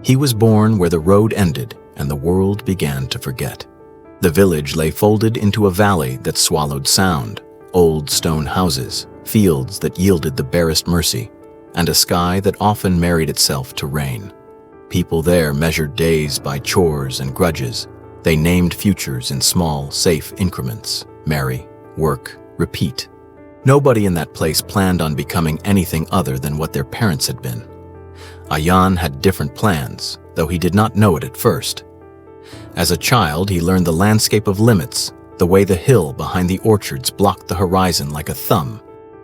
He was born where the road ended and the world began to forget. The village lay folded into a valley that swallowed sound, old stone houses, fields that yielded the barest mercy, and a sky that often married itself to rain. People there measured days by chores and grudges. They named futures in small, safe increments: marry, work, repeat. Nobody in that place planned on becoming anything other than what their parents had been. Ayan had different plans, though he did not know it at first. As a child, he learned the landscape of limits, the way the hill behind the orchards blocked the horizon like a thumb,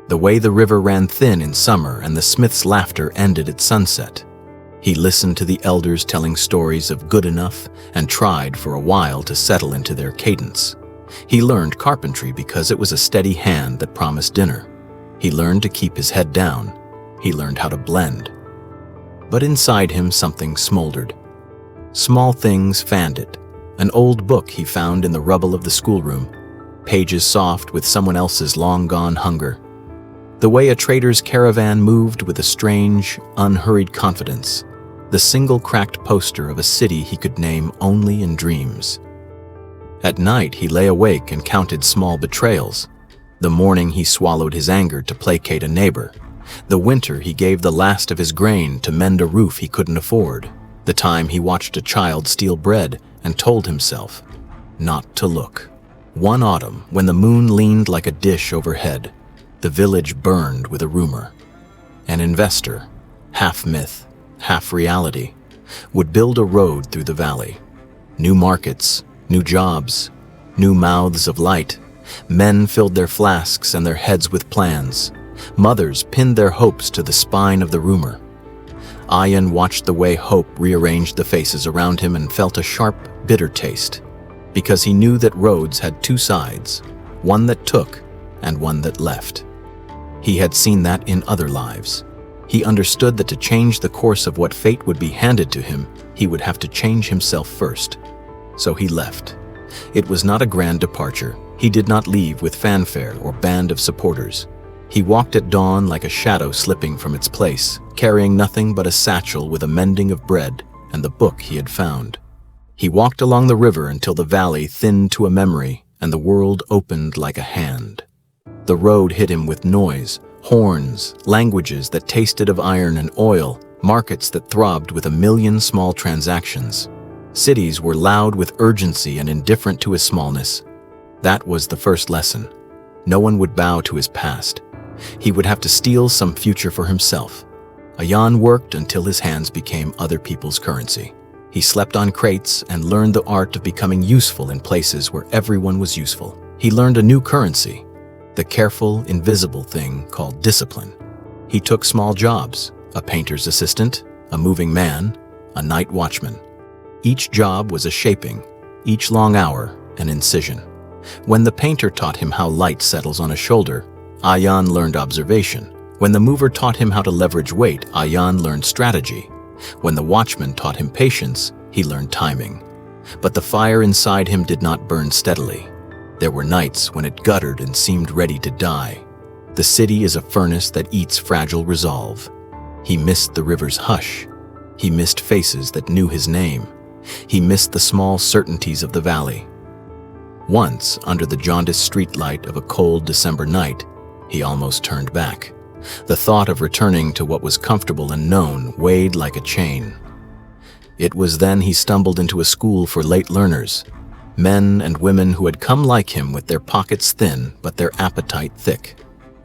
the way the river ran thin in summer and the smith's laughter ended at sunset. He listened to the elders telling stories of good enough and tried for a while to settle into their cadence. He learned carpentry because it was a steady hand that promised dinner. He learned to keep his head down. He learned how to blend. But inside him something smoldered. Small things fanned it. An old book he found in the rubble of the schoolroom, pages soft with someone else's long-gone hunger. The way a trader's caravan moved with a strange, unhurried confidence. The single cracked poster of a city he could name only in dreams. At night he lay awake and counted small betrayals. The morning he swallowed his anger to placate a neighbor. The winter he gave the last of his grain to mend a roof he couldn't afford. The time he watched a child steal bread and told himself not to look. One autumn, when the moon leaned like a dish overhead, the village burned with a rumor. An investor, half myth, half reality, would build a road through the valley. New markets, new jobs, new mouths of light. Men filled their flasks and their heads with plans. Mothers pinned their hopes to the spine of the rumor. Ayan watched the way hope rearranged the faces around him and felt a sharp, bitter taste, because he knew that roads had two sides, one that took and one that left. He had seen that in other lives. He understood that to change the course of what fate would be handed to him, he would have to change himself first. So he left. It was not a grand departure. He did not leave with fanfare or band of supporters. He walked at dawn like a shadow slipping from its place, carrying nothing but a satchel with a mending of bread and the book he had found. He walked along the river until the valley thinned to a memory and the world opened like a hand. The road hit him with noise, horns, languages that tasted of iron and oil, markets that throbbed with a million small transactions. Cities were loud with urgency and indifferent to his smallness. That was the first lesson. No one would bow to his past. He would have to steal some future for himself. Ayan worked until his hands became other people's currency. He slept on crates and learned the art of becoming useful in places where everyone was useful. He learned a new currency, the careful, invisible thing called discipline. He took small jobs, a painter's assistant, a moving man, a night watchman. Each job was a shaping, each long hour an incision. When the painter taught him how light settles on a shoulder, Ayan learned observation. When the mover taught him how to leverage weight, Ayan learned strategy. When the watchman taught him patience, he learned timing. But the fire inside him did not burn steadily. There were nights when it guttered and seemed ready to die. The city is a furnace that eats fragile resolve. He missed the river's hush. He missed faces that knew his name. He missed the small certainties of the valley. Once, under the jaundiced streetlight of a cold December night, he almost turned back. The thought of returning to what was comfortable and known weighed like a chain. It was then he stumbled into a school for late learners, men and women who had come like him with their pockets thin but their appetite thick.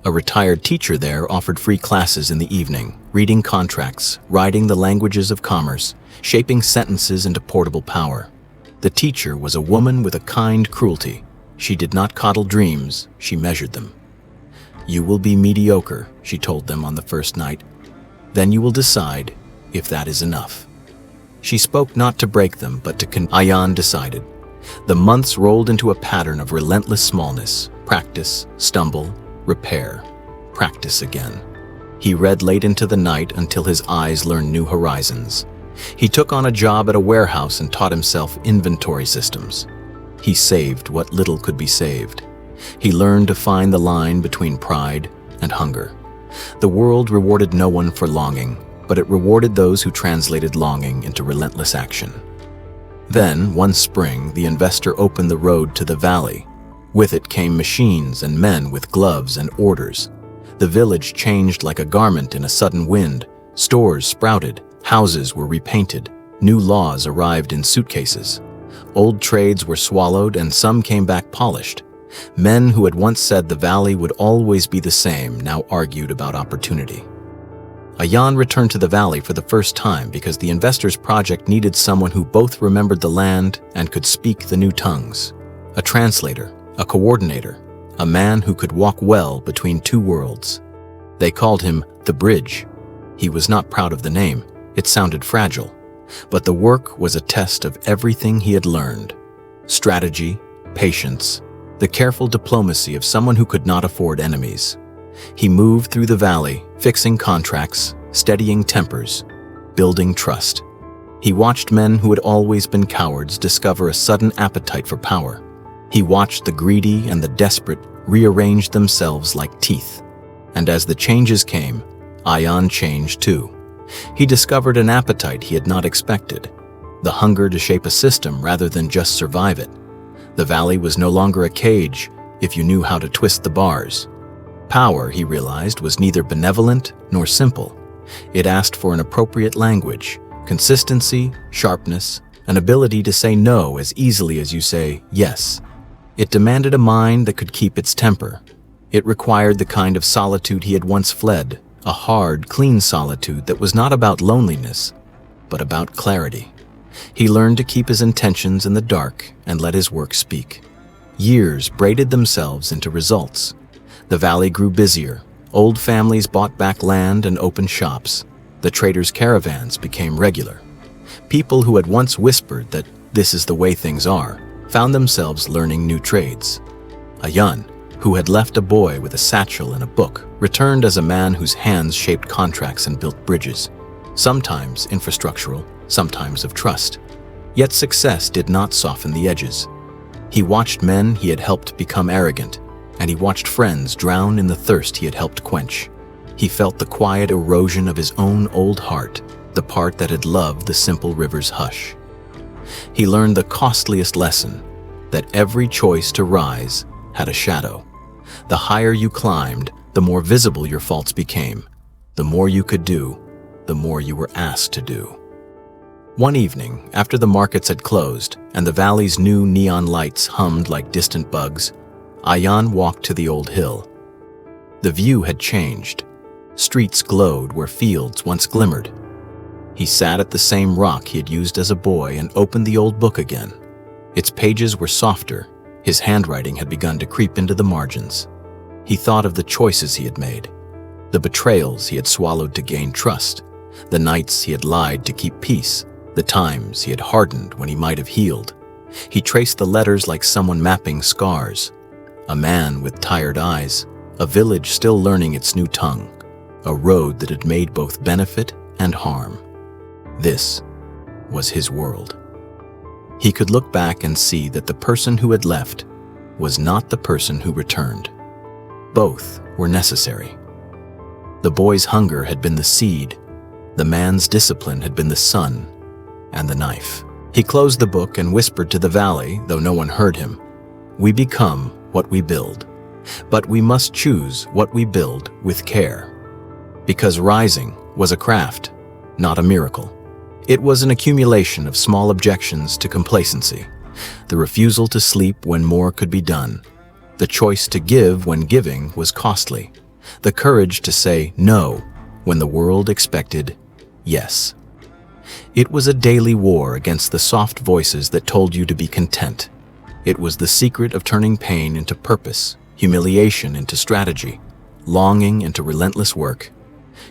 A retired teacher there offered free classes in the evening, reading contracts, writing the languages of commerce, shaping sentences into portable power. The teacher was a woman with a kind cruelty. She did not coddle dreams, she measured them. "You will be mediocre," she told them on the first night. "Then you will decide if that is enough." She spoke not to break them, but to Ayan decided. The months rolled into a pattern of relentless smallness. Practice, stumble, repair, practice again. He read late into the night until his eyes learned new horizons. He took on a job at a warehouse and taught himself inventory systems. He saved what little could be saved. He learned to find the line between pride and hunger. The world rewarded no one for longing. but it rewarded those who translated longing into relentless action. Then, one spring, the investor opened the road to the valley. With it came machines and men with gloves and orders. The village changed like a garment in a sudden wind. Stores sprouted, houses were repainted, new laws arrived in suitcases. Old trades were swallowed and some came back polished. Men who had once said the valley would always be the same now argued about opportunity. Ayan returned to the valley for the first time because the investor's project needed someone who both remembered the land and could speak the new tongues. A translator, a coordinator, a man who could walk well between two worlds. They called him the Bridge. He was not proud of the name, it sounded fragile. But the work was a test of everything he had learned. Strategy, patience, the careful diplomacy of someone who could not afford enemies. He moved through the valley, fixing contracts, steadying tempers, building trust. He watched men who had always been cowards discover a sudden appetite for power. He watched the greedy and the desperate rearrange themselves like teeth. And as the changes came, Ayan changed too. He discovered an appetite he had not expected, the hunger to shape a system rather than just survive it. The valley was no longer a cage if you knew how to twist the bars. Power, he realized, was neither benevolent nor simple. It asked for an appropriate language, consistency, sharpness, an ability to say no as easily as you say yes. It demanded a mind that could keep its temper. It required the kind of solitude he had once fled, a hard, clean solitude that was not about loneliness, but about clarity. He learned to keep his intentions in the dark and let his work speak. Years braided themselves into results. The valley grew busier. Old families bought back land and opened shops. The traders' caravans became regular. People who had once whispered that this is the way things are, found themselves learning new trades. Ayan, who had left a boy with a satchel and a book, returned as a man whose hands shaped contracts and built bridges, sometimes infrastructural, sometimes of trust. Yet success did not soften the edges. He watched men he had helped become arrogant, and he watched friends drown in the thirst he had helped quench. He felt the quiet erosion of his own old heart, the part that had loved the simple river's hush. He learned the costliest lesson, that every choice to rise had a shadow. The higher you climbed, the more visible your faults became. The more you could do, the more you were asked to do. One evening, after the markets had closed and the valley's new neon lights hummed like distant bugs, Ayan walked to the old hill. The view had changed. Streets glowed where fields once glimmered. He sat at the same rock he had used as a boy and opened the old book again. Its pages were softer. His handwriting had begun to creep into the margins. He thought of the choices he had made, the betrayals he had swallowed to gain trust, the nights he had lied to keep peace, the times he had hardened when he might have healed. He traced the letters like someone mapping scars. A man with tired eyes, a village still learning its new tongue, a road that had made both benefit and harm. This was his world. He could look back and see that the person who had left was not the person who returned. Both were necessary. The boy's hunger had been the seed, the man's discipline had been the sun and the knife. He closed the book and whispered to the valley, though no one heard him, "We become what we build, but we must choose what we build with care." Because rising was a craft, not a miracle. It was an accumulation of small objections to complacency, the refusal to sleep when more could be done, the choice to give when giving was costly, the courage to say no when the world expected yes. It was a daily war against the soft voices that told you to be content. It was the secret of turning pain into purpose, humiliation into strategy, longing into relentless work.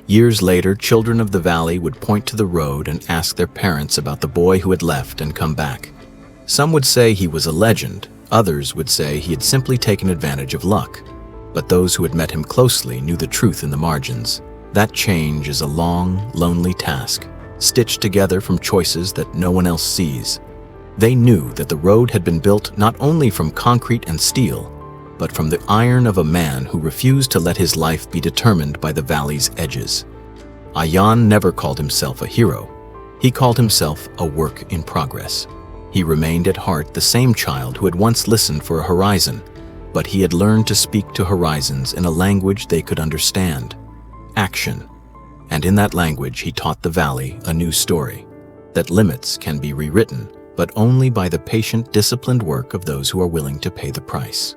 Years later, children of the valley would point to the road and ask their parents about the boy who had left and come back. Some would say he was a legend, others would say he had simply taken advantage of luck. But those who had met him closely knew the truth in the margins. That change is a long, lonely task, stitched together from choices that no one else sees. They knew that the road had been built not only from concrete and steel, but from the iron of a man who refused to let his life be determined by the valley's edges. Ayan never called himself a hero. He called himself a work in progress. He remained at heart the same child who had once listened for a horizon, but he had learned to speak to horizons in a language they could understand: action. And in that language he taught the valley a new story, that limits can be rewritten, but only by the patient, disciplined work of those who are willing to pay the price.